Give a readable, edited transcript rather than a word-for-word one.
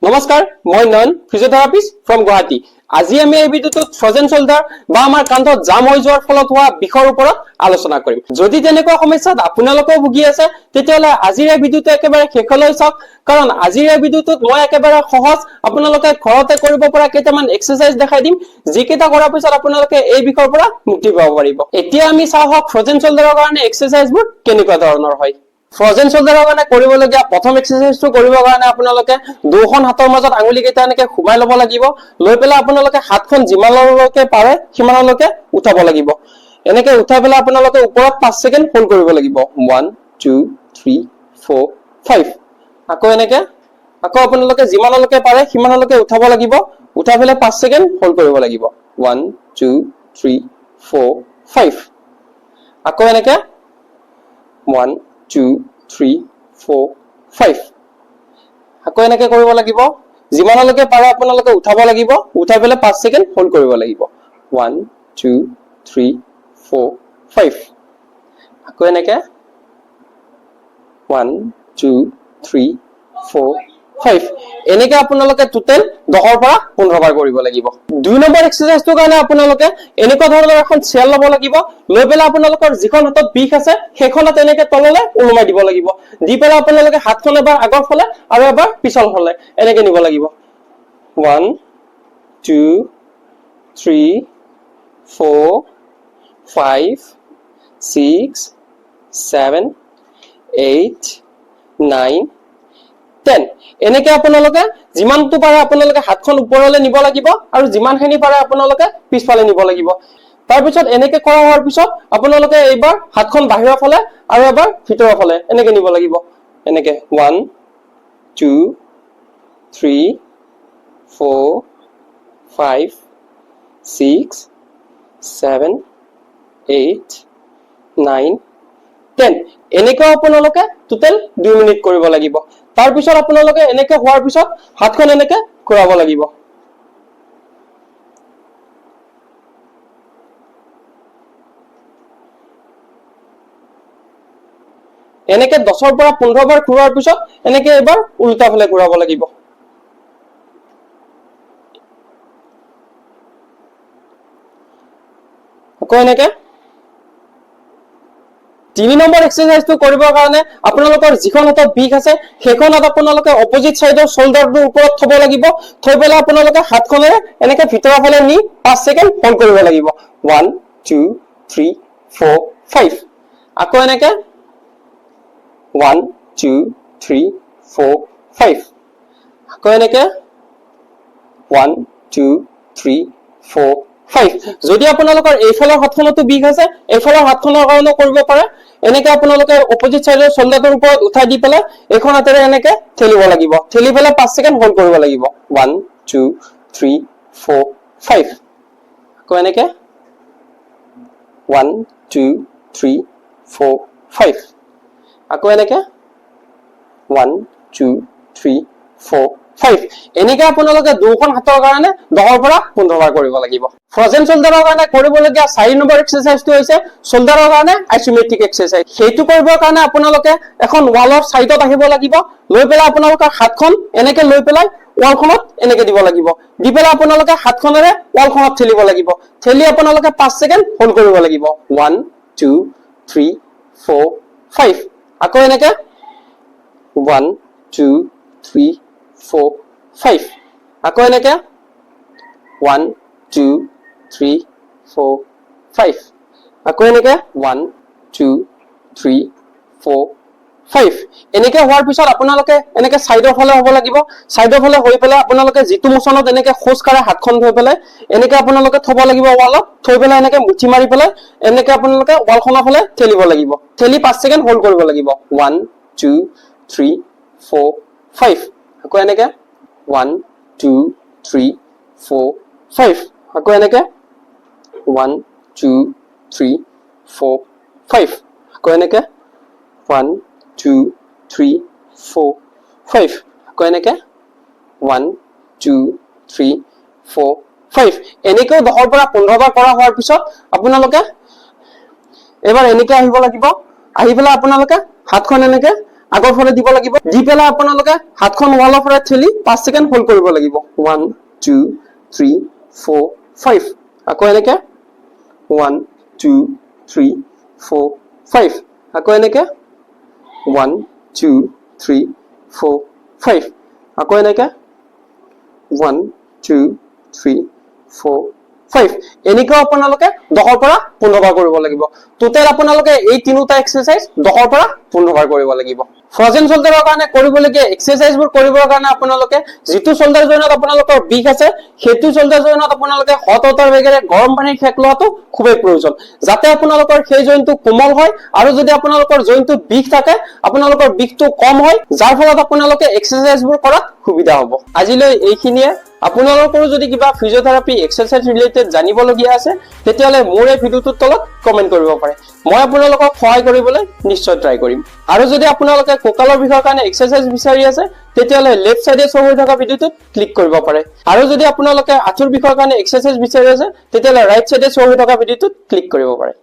নমস্কাৰ মই নয়ন physiotherapist from Guwahati. আজি আমি এই ভিডিঅ'টোত ফ্ৰজেন শোল্ডাৰ বা আমাৰ কান্ধত জাম হৈ যোৱাৰ ফলত হোৱা বিষৰ ওপৰত আলোচনা কৰিম। যদি তেনেকুৱা সমস্যাত আপোনালোকেও ভুগি আছে তেতিয়াহ'লে আজিৰ এই ভিডিঅ'টো একেবাৰে শেষলৈ চাওক, কাৰণ আজিৰ এই ভিডিঅ'টোত মই একেবাৰে সহজ আপোনালোকে ঘৰতে কৰিব পৰা কেইটামান এক্সাৰচাইজ দেখাই দিম, যিকেইটা কৰাৰ পিছত আপোনালোকে এই বিষৰ পৰা মুক্তি পাব পাৰিব। এতিয়া আমি চাওঁ হওক ফ্ৰজেন শোল্ডাৰৰ কাৰণে এক্সাৰচাইজবোৰ কেনেকুৱা ধৰণৰ হয়। ফ্ৰজেন শোল্ডাৰৰ কাৰণে কৰিবলগীয়া প্ৰথম এক্সাৰচাইজটো কৰিবৰ কাৰণে আপোনালোকে দুখন হাতৰ মাজত আঙুলি কেইটা এনেকে ঘুমাই ল'ব লাগিব। লৈ পেলাই আপোনালোকে হাতখন যিমানলৈকে পাৰে সিমানলৈকে উঠাব লাগিব। এনেকে উঠাই পেলাই আপোনালোকে ওপৰত 5 ছেকেণ্ড হোল্ড কৰিব লাগিব। 1 2 3 4 5। আকৌ এনেকে আকৌ আপোনালোকে যিমানলৈকে পাৰে সিমানলৈকে উঠাব লাগিব। উঠাই পেলাই 5 ছেকেণ্ড হোল্ড কৰিব লাগিব। 1 2 3 4 5। আকৌ এনেকে 1 2 3 4 5। আকৌ এনেকে কৰিব লাগিব। যিমানলৈকে পাৰে আপোনালোকে উঠাব লাগিব। উঠাই পেলাই 5 ছেকেণ্ড হোল্ড কৰিব লাগিব। 1 2 3 4 5। আকৌ এনেকে 1 2 3 4 5। এনেকে আপোনালোকে টোটেল 10ৰ পৰা 15 বাৰ কৰিব লাগিব। 2 নম্বৰ এক্সাৰচাইজটোৰ কাৰণে আপোনালোকে এনেকুৱা ধৰণৰ এখন চেয়াৰ ল'ব লাগিব। লৈ পেলাই আপোনালোকৰ যিখন হাতত বিষ আছে সেইখনত এনেকে তললৈ ওলমাই দিব লাগিব। দি পেলাই আপোনালোকে হাতখন এবাৰ আগৰ ফালে আৰু এবাৰ পিছৰ ফালে এনেকে নিব লাগিব। 1 2 3 4 5 6 7 8 9 10। এনেকে আপোনালোকে যিমানটো পাৰে আপোনালোকে হাতখন ওপৰলৈ নিব লাগিব আৰু যিমানখিনি পাৰে আপোনালোকে পিছফালে নিব লাগিব। তাৰপিছত এনেকে কৰা হোৱাৰ পিছত আপোনালোকে এইবাৰ হাতখন বাহিৰৰ ফালে আৰু এবাৰ ভিতৰৰ ফালে এনেকে নিব লাগিব। এনেকে 1 2 3 4 5 6 7 8 9 10। এনেকে আপোনালোকে টোটেল 2 মিনিট কৰিব লাগিব। তাৰপিছত আপোনালোকে এনেকে হোৱাৰ পিছত হাতখন এনেকে ঘূৰাব লাগিব। এনেকে 10ৰ পৰা 15 বাৰ ঘূৰোৱাৰ পিছত এনেকে এবাৰ উল্টা ফালে ঘূৰাব লাগিব। আকৌ এনেকে 3 নম্বৰ এক্সাৰচাইজটো কৰিবৰ কাৰণে আপোনালোকৰ যিখন হাতত বিষ আছে সেইখন হাত আপোনালোকে অপজিট চাইডৰ শোল্ডাৰটোৰ ওপৰত থব লাগিব। থৈ পেলাই আপোনালোকে হাতখনেৰে এনেকে ভিতৰৰ ফালে নি 5 ছেকেণ্ড হোল্ড কৰিব লাগিব। 1 2 3 4 5। আকৌ এনেকে 1 2 3 4 5। আকৌ এনেকে 1 2 3 4 5। যদি আপোনালোকৰ এইফালৰ হাতখনতো বিষ আছে এইফালৰ হাতখনৰ কাৰণেও কৰিব পাৰে। এনেকে আপোনালোকে অপজিট চাইডৰ শোল্ডাৰটোৰ ওপৰত উঠাই দি পেলাই এইখন হাতেৰে এনেকে ঠেলিব লাগিব। ঠেলি পেলাই 5 ছেকেণ্ড হোল্ড কৰিব লাগিব। 1 2 3 4 5। আকৌ এনেকে 1 2 3 4 5। আকৌ এনেকে 1 2 3 4 5। এনেকে আপোনালোকে দুখন হাতৰ কাৰণে 10ৰ পৰা 15 বাৰ কৰিব লাগিব। ফ্ৰজেন শোল্ডাৰৰ কাৰণে কৰিবলগীয়া 4 নম্বৰ এক্সাৰচাইজটো হৈছে শোল্ডাৰৰ কাৰণে আইচোমেট্ৰিক এক্সাৰচাইজ। সেইটো কৰিবৰ কাৰণে আপোনালোকে এখন ৱালৰ চাইডত আহিব লাগিব। লৈ পেলাই আপোনালোকৰ হাতখন এনেকে লৈ পেলাই ৱালখনত এনেকে দিব লাগিব। দি পেলাই আপোনালোকে হাতখনেৰে ৱালখনত ঠেলিব লাগিব। ঠেলি আপোনালোকে 5 ছেকেণ্ড হোল্ড কৰিব লাগিব। 1 2 3 4 5। আকৌ এনেকে 1 2 3 4 5। আকৌ এনেকে 1 2 3 4 5। আকৌ এনেকে 1 2 3 4 5। এনেকে হোৱাৰ পিছত আপোনালোকে এনেকে চাইডৰ ফালে হ'ব লাগিব। চাইডৰ ফালে হৈ পেলাই আপোনালোকে যিটো মোচনত এনেকে খোজ কাঢ়ে হাতখন থৈ পেলাই এনেকে আপোনালোকে থব লাগিব ৱালত। থৈ পেলাই এনেকে মুঠি মাৰি পেলাই এনেকে আপোনালোকে ৱালখনৰ ফালে ঠেলিব লাগিব। ঠেলি 5 ছেকেণ্ড হোল্ড কৰিব লাগিব। 1 2 3 4 5। আকৌ এনেকে 1 2 3 4 5। আকৌ এনেকে 1 2 3 4 5। আকৌ এনেকে 1 2 3 4 5। আকৌ এনেকে 1 2 3 4 5। এনেকেও 10ৰ পৰা 15 বাৰ কৰা হোৱাৰ পিছত আপোনালোকে এবাৰ এনেকে আহিব লাগিব। আহি পেলাই আপোনালোকে হাতখন এনেকে আগৰ ফালে দিব লাগিব দি পেলাই আপোনালোকে হাতখন ওৱালৰ পৰা ঠেলি 5 সেকেন্ড হোল্ড কৰিব লাগিব 1 2 3 4 5 আকৌ এনেকে 1 2 3 4 5 আকৌ এনেকে 1 2 3 4 5 আকৌ এনেকে 1 2 3 4 5 এনেকৈ আপোনালোকে 10 পৰা 15 বাৰ কৰিব লাগিব টোটাল আপোনালোকে এই তিনিটা এক্সাৰসাইজ 10 পৰা 15 বাৰ কৰিব লাগিব ফ্ৰজেন শোল্ডাৰৰ কাৰণে কৰিবলগীয়া এক্সাৰসাইজবোৰ কৰিবৰ কাৰণে আপোনালোকে যেটো শোল্ডাৰ জয়েন্টত আপোনালোকৰ বিষ আছে হেতু শোল্ডাৰ জয়েন্টত আপোনালোকে হট ওয়াটাৰ বেগেৰে গৰম পানীৰ সেক লোৱাটো খুবেই প্ৰয়োজন যাতে আপোনালোকৰ সেই জয়েন্টটো কোমল হয় আৰু যদি আপোনালোকৰ জয়েন্টটো বিষ থাকে আপোনালোকৰ বিষটো কম হয় যাৰ ফলত আপোনালোকে এক্সাৰসাইজবোৰ কৰাত সুবিধা হ'ব আজিলৈ এইখিনিয়ে আপোনালোকৰ যদি কিবা ফিজিওথেৰাপি এক্সাৰসাইজ ৰিলেটেড জানিবলগীয়া আছে তেতিয়ালে মোৰ এই ভিডিওটোৰ তলত কমেন্ট কৰিব পাৰে মই আপোনালোকক সহায় কৰিবলৈ নিশ্চয় ট্ৰাই কৰিম আৰু যদি আপোনালোকে কোকালৰ বিষয়ৰ কাৰণে এক্সাৰসাইজ বিচাৰি আছে তেতিয়ালে লেফট সাইডে শো হৈ থকা ভিডিওটোত ক্লিক কৰিব পাৰে আৰু যদি আপোনালোকে আঁঠুৰ বিষয়ৰ কাৰণে এক্সাৰসাইজ বিচাৰি আছে তেতিয়ালে ৰাইট সাইডে শো হৈ থকা ভিডিওটোত ক্লিক কৰিব পাৰে